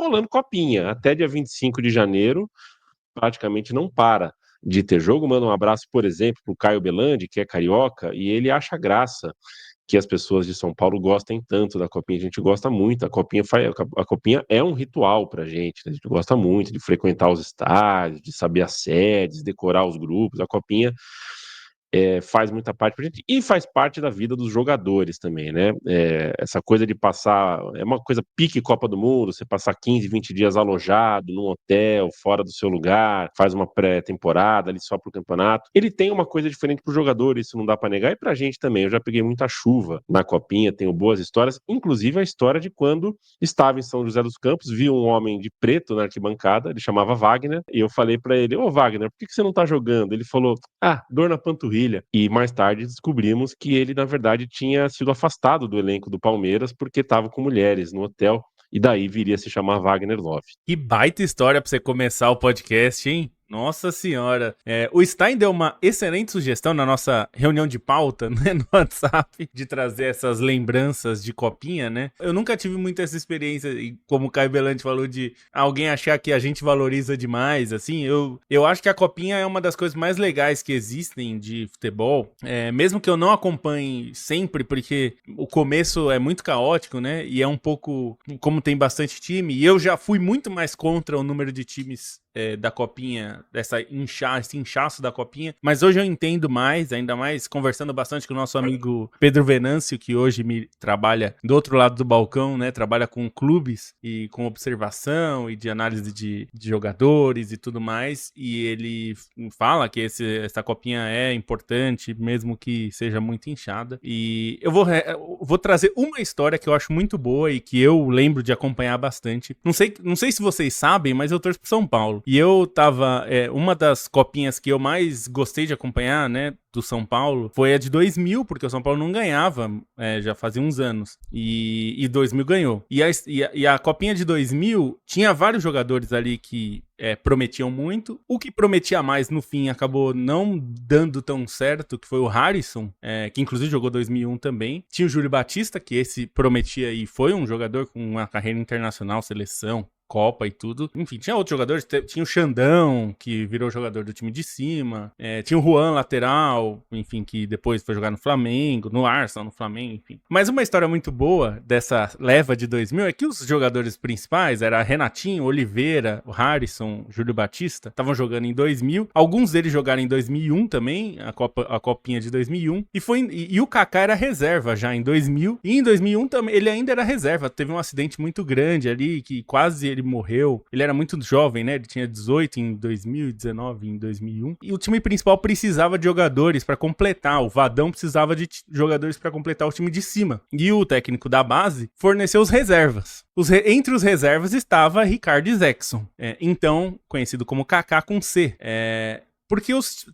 rolando copinha. Até dia 25 de janeiro, praticamente não para de ter jogo. Manda um abraço, por exemplo, para o Caio Belandi, que é carioca, e ele acha graça que as pessoas de São Paulo gostem tanto da Copinha. A gente gosta muito. A Copinha é um ritual pra gente, né? A gente gosta muito de frequentar os estádios, de saber as sedes, decorar os grupos. A Copinha faz muita parte pra gente e faz parte da vida dos jogadores também, né? Essa coisa de passar, é uma coisa pique Copa do Mundo, você passar 15, 20 dias alojado num hotel, fora do seu lugar, faz uma pré-temporada ali só pro campeonato. Ele tem uma coisa diferente pro jogador, isso não dá pra negar, e pra gente também. Eu já peguei muita chuva na Copinha, tenho boas histórias, inclusive a história de quando estava em São José dos Campos, vi um homem de preto na arquibancada, ele chamava Wagner, e eu falei pra ele: ô Wagner, por que você não tá jogando? Ele falou: dor na panturrilha. E mais tarde descobrimos que ele, na verdade, tinha sido afastado do elenco do Palmeiras porque estava com mulheres no hotel, e daí viria a se chamar Wagner Love. Que baita história pra você começar o podcast, hein? Nossa senhora. O Stein deu uma excelente sugestão na nossa reunião de pauta, né, no WhatsApp, de trazer essas lembranças de Copinha, né? Eu nunca tive muito essa experiência, e como o Caio Belandi falou, de alguém achar que a gente valoriza demais, assim. Eu acho que a Copinha é uma das coisas mais legais que existem de futebol, mesmo que eu não acompanhe sempre, porque o começo é muito caótico, né? E é um pouco, como tem bastante time, e eu já fui muito mais contra o número de times da Copinha, esse inchaço da Copinha, mas hoje eu entendo mais, ainda mais conversando bastante com o nosso amigo Pedro Venâncio, que hoje trabalha do outro lado do balcão, né, trabalha com clubes e com observação e de análise de jogadores e tudo mais, e ele fala que essa Copinha é importante, mesmo que seja muito inchada, e eu vou trazer uma história que eu acho muito boa e que eu lembro de acompanhar bastante. Não sei se vocês sabem, mas eu torço pro São Paulo. E eu tava... uma das copinhas que eu mais gostei de acompanhar, né, do São Paulo, foi a de 2000, porque o São Paulo não ganhava já fazia uns anos. E 2000 ganhou. E a copinha de 2000 tinha vários jogadores ali que prometiam muito. O que prometia mais, no fim, acabou não dando tão certo, que foi o Harrison, que inclusive jogou 2001 também. Tinha o Júlio Batista, que esse prometia e foi um jogador com uma carreira internacional, seleção, Copa e tudo. Enfim, tinha outros jogadores. Tinha o Xandão, que virou jogador do time de cima. Tinha o Juan, lateral, enfim, que depois foi jogar no Flamengo, no Arsenal, no Flamengo, enfim. Mas uma história muito boa dessa leva de 2000 é que os jogadores principais era Renatinho, Oliveira, o Harrison, Júlio Batista, estavam jogando em 2000. Alguns deles jogaram em 2001 também, a copinha de 2001. E o Kaká era reserva já em 2000. E em 2001 também, ele ainda era reserva. Teve um acidente muito grande ali, que quase ele morreu. Ele era muito jovem, né? Ele tinha 18 em 2019, em 2001. E o time principal precisava de jogadores pra completar. O Vadão precisava de jogadores pra completar o time de cima. E o técnico da base forneceu os reservas. Entre os reservas estava Ricardo Zexon. Então, conhecido como Kaká com C. Porque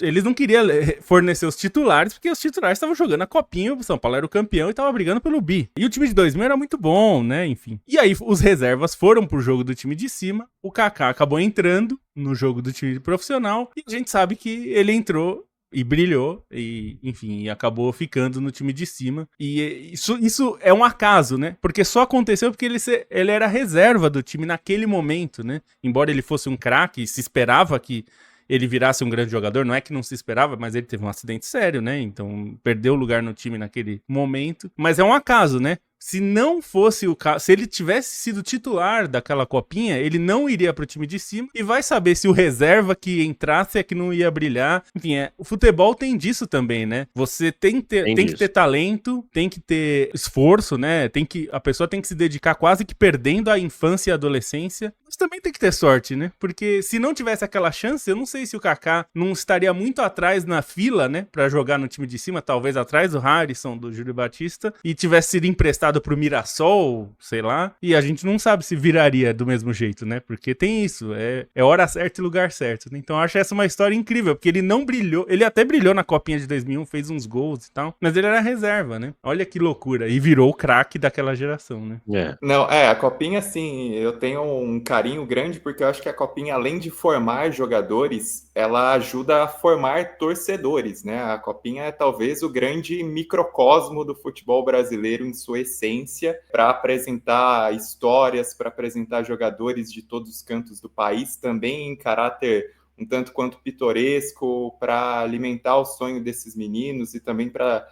eles não queriam fornecer os titulares, porque os titulares estavam jogando a copinha, o São Paulo era o campeão e estava brigando pelo bi. E o time de 2000 era muito bom, né, enfim. E aí os reservas foram pro jogo do time de cima, o Kaká acabou entrando no jogo do time profissional, e a gente sabe que ele entrou e brilhou, e enfim, e acabou ficando no time de cima. E isso é um acaso, né? Porque só aconteceu porque ele era reserva do time naquele momento, né? Embora ele fosse um craque, se esperava que ele virasse um grande jogador, não é que não se esperava, mas ele teve um acidente sério, né? Então perdeu o lugar no time naquele momento. Mas é um acaso, né? Se não fosse o caso, se ele tivesse sido titular daquela copinha, ele não iria pro time de cima, e vai saber se o reserva que entrasse é que não ia brilhar. Enfim, o futebol tem disso também, né? Você tem que ter talento, tem que ter esforço, né? A pessoa tem que se dedicar quase que perdendo a infância e a adolescência. Mas também tem que ter sorte, né? Porque se não tivesse aquela chance, eu não sei se o Kaká não estaria muito atrás na fila, né? Pra jogar no time de cima, talvez atrás do Harrison, do Júlio Batista, e tivesse sido emprestado pro Mirassol, sei lá, e a gente não sabe se viraria do mesmo jeito, né? Porque tem isso, é hora certa e lugar certo, né? Então eu acho essa uma história incrível, porque ele não brilhou, ele até brilhou na copinha de 2001, fez uns gols e tal, mas ele era reserva, né? Olha que loucura, e virou o craque daquela geração, né? Não, a copinha, assim, eu tenho um carinho grande, porque eu acho que a copinha, além de formar jogadores, ela ajuda a formar torcedores, né? A copinha é talvez o grande microcosmo do futebol brasileiro em sua essência. essência para apresentar histórias, para apresentar jogadores de todos os cantos do país, também em caráter um tanto quanto pitoresco, para alimentar o sonho desses meninos e também para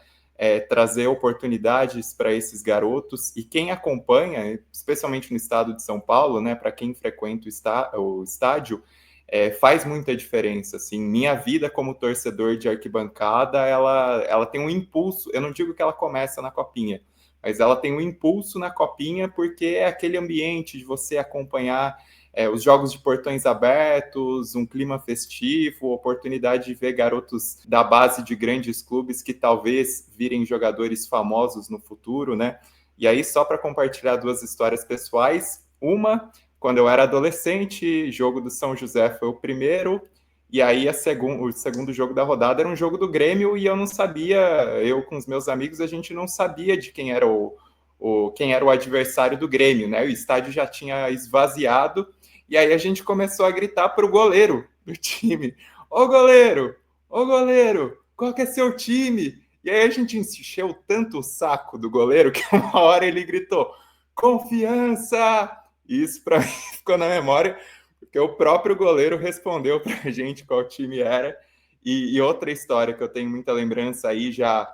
trazer oportunidades para esses garotos. E quem acompanha, especialmente no estado de São Paulo, né, para quem frequenta o estádio, faz muita diferença. Assim, minha vida como torcedor de arquibancada, ela tem um impulso. Eu não digo que ela começa na Copinha, mas ela tem um impulso na Copinha porque é aquele ambiente de você acompanhar os jogos de portões abertos, um clima festivo, oportunidade de ver garotos da base de grandes clubes que talvez virem jogadores famosos no futuro, né? E aí, só para compartilhar duas histórias pessoais, uma, quando eu era adolescente, jogo do São José foi o primeiro, e aí o segundo jogo da rodada era um jogo do Grêmio, e eu não sabia, eu com os meus amigos, a gente não sabia de quem era quem era o adversário do Grêmio, né? O estádio já tinha esvaziado, e aí a gente começou a gritar para o goleiro do time: Ô goleiro, qual que é seu time? E aí a gente encheu tanto o saco do goleiro que uma hora ele gritou: Confiança! E isso para mim ficou na memória, porque o próprio goleiro respondeu para a gente qual time era. E outra história que eu tenho muita lembrança aí já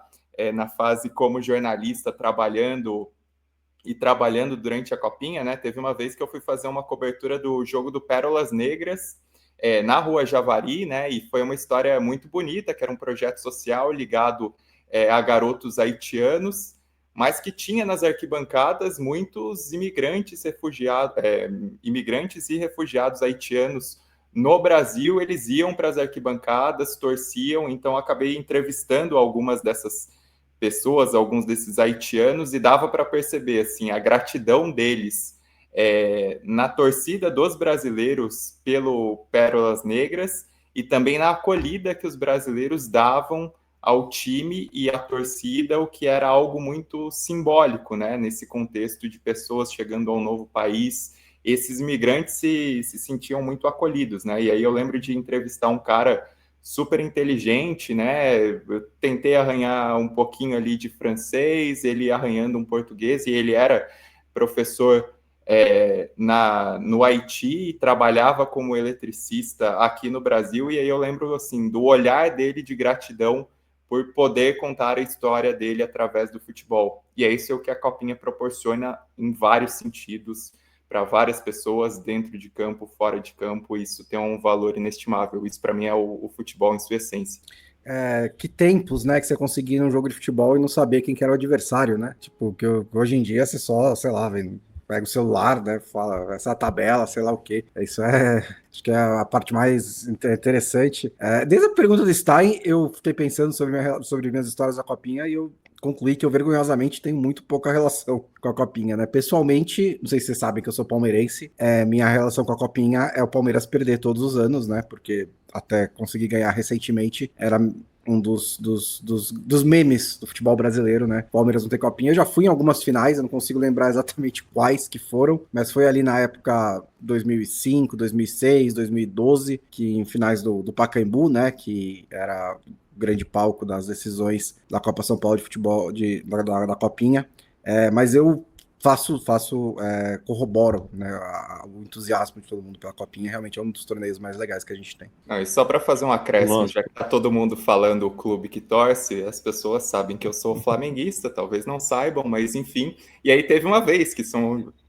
na fase como jornalista, trabalhando durante a Copinha, né? Teve uma vez que eu fui fazer uma cobertura do jogo do Pérolas Negras na Rua Javari, né? E foi uma história muito bonita, que era um projeto social ligado a garotos haitianos, mas que tinha nas arquibancadas muitos imigrantes e refugiados haitianos no Brasil. Eles iam para as arquibancadas, torciam, então acabei entrevistando algumas dessas pessoas, alguns desses haitianos, e dava para perceber assim a gratidão deles na torcida dos brasileiros pelo Pérolas Negras e também na acolhida que os brasileiros davam ao time e à torcida, o que era algo muito simbólico, né? Nesse contexto de pessoas chegando a um novo país, esses imigrantes se sentiam muito acolhidos, né? E aí eu lembro de entrevistar um cara super inteligente, né? Eu tentei arranhar um pouquinho ali de francês, ele arranhando um português, e ele era professor no Haiti, trabalhava como eletricista aqui no Brasil, e aí eu lembro assim do olhar dele de gratidão por poder contar a história dele através do futebol. E é isso que a Copinha proporciona em vários sentidos, para várias pessoas, dentro de campo, fora de campo. Isso tem um valor inestimável. Isso, para mim, é o futebol em sua essência. Que tempos, né, que você conseguia ir num jogo de futebol e não saber quem que era o adversário, né? Tipo, que hoje em dia você só, sei lá, pega o celular, né, fala essa tabela, sei lá o quê. Isso acho que é a parte mais interessante. Desde a pergunta do Stein, eu fiquei pensando sobre minhas histórias da Copinha e eu concluí que eu vergonhosamente tenho muito pouca relação com a Copinha, né? Pessoalmente, não sei se vocês sabem que eu sou palmeirense, minha relação com a Copinha é o Palmeiras perder todos os anos, né? Porque até conseguir ganhar recentemente era um dos memes do futebol brasileiro, né? Palmeiras não tem Copinha. Eu já fui em algumas finais, eu não consigo lembrar exatamente quais que foram, mas foi ali na época 2005, 2006, 2012, que em finais do Pacaembu, né? Que era grande palco das decisões da Copa São Paulo de futebol, da Copinha, mas eu corroboro, né, o entusiasmo de todo mundo pela Copinha. Realmente é um dos torneios mais legais que a gente tem. E só para fazer um acréscimo, já que tá todo mundo falando o clube que torce, as pessoas sabem que eu sou flamenguista, talvez não saibam, mas enfim. E aí teve uma vez que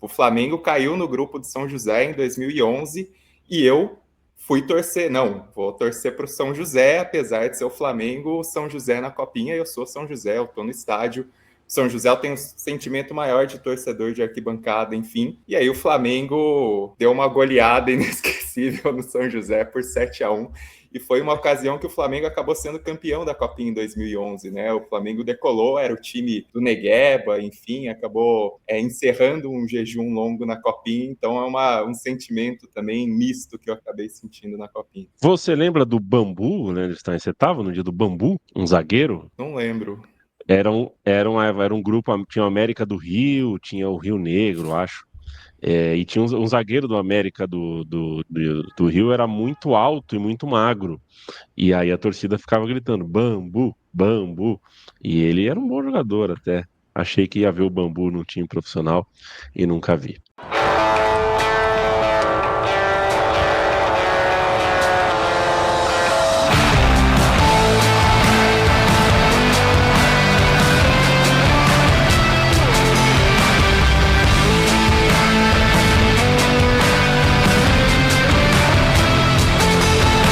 o Flamengo caiu no grupo de São José em 2011 e eu fui torcer. Não, vou torcer para o São José, apesar de ser o Flamengo, São José na Copinha. Eu sou São José, eu tô no estádio. São José tem um sentimento maior de torcedor de arquibancada, enfim. E aí o Flamengo deu uma goleada inesquecível no São José por 7-1. E foi uma ocasião que o Flamengo acabou sendo campeão da Copinha em 2011, né? O Flamengo decolou, era o time do Negueba, enfim, acabou encerrando um jejum longo na Copinha. Então é um sentimento também misto que eu acabei sentindo na Copinha. Você lembra do Bambu, né? Você estava no dia do Bambu? Um zagueiro? Não lembro. Era um grupo, tinha o América do Rio, tinha o Rio Negro, acho. E tinha um zagueiro do América do Rio, era muito alto e muito magro. E aí a torcida ficava gritando, Bambu, Bambu. E ele era um bom jogador até. Achei que ia ver o Bambu num time profissional e nunca vi.